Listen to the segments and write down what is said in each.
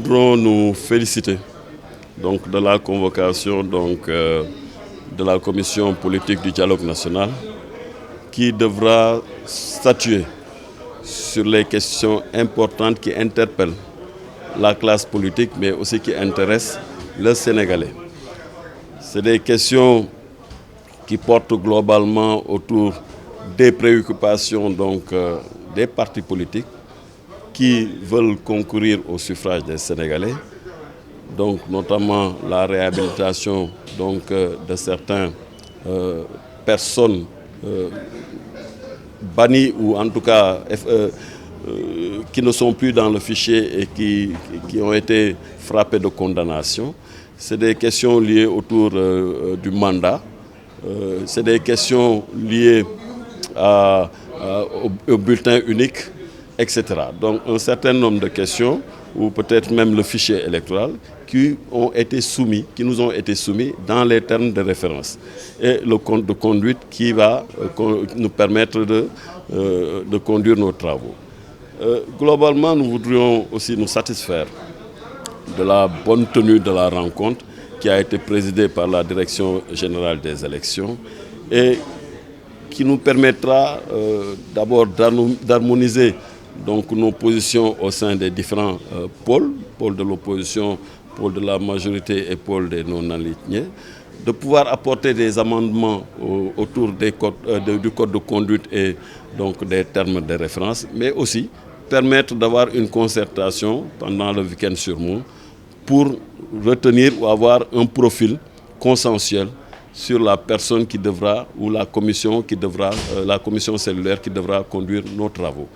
voudrons nous féliciter de la convocation de la commission politique du dialogue national qui devra statuer sur les questions importantes qui interpellent la classe politique mais aussi qui intéressent le Sénégalais. C'est des questions qui portent globalement autour des préoccupations des partis politiques qui veulent concourir au suffrage des Sénégalais, notamment la réhabilitation de certaines personnes bannies ou en tout cas qui ne sont plus dans le fichier et qui ont été frappées de condamnation. C'est des questions liées autour du mandat, c'est des questions liées au bulletin unique, etc. Donc un certain nombre de questions, ou peut-être même le fichier électoral, qui nous ont été soumis dans les termes de référence. Et le code de conduite qui va nous permettre de conduire nos travaux. Globalement, nous voudrions aussi nous satisfaire de la bonne tenue de la rencontre qui a été présidée par la Direction générale des élections et qui nous permettra d'abord d'harmoniser nos positions au sein des différents pôles de l'opposition, pôle de la majorité et pôle des non-alignés, de pouvoir apporter des amendements autour du code de conduite et des termes de référence, mais aussi permettre d'avoir une concertation pendant le week-end sur Mon pour retenir ou avoir un profil consensuel sur la personne qui devra, ou la commission cellulaire qui devra conduire nos travaux.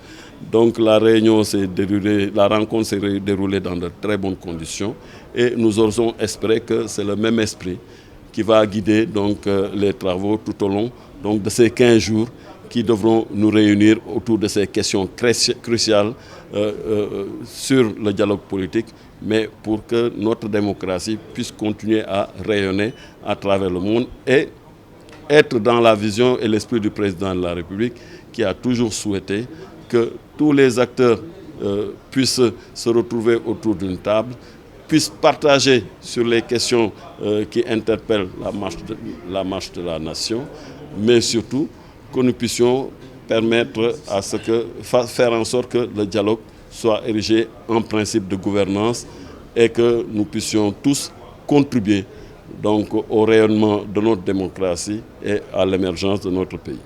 Donc la rencontre s'est déroulée dans de très bonnes conditions et nous osons espérer que c'est le même esprit qui va guider les travaux tout au long de ces 15 jours qui devront nous réunir autour de ces questions cruciales sur le dialogue politique, mais pour que notre démocratie puisse continuer à rayonner à travers le monde et être dans la vision et l'esprit du président de la République qui a toujours souhaité que tous les acteurs puissent se retrouver autour d'une table, puissent partager sur les questions qui interpellent la marche de la nation, mais surtout que nous puissions faire en sorte que le dialogue soit érigé en principe de gouvernance et que nous puissions tous contribuer au rayonnement de notre démocratie et à l'émergence de notre pays.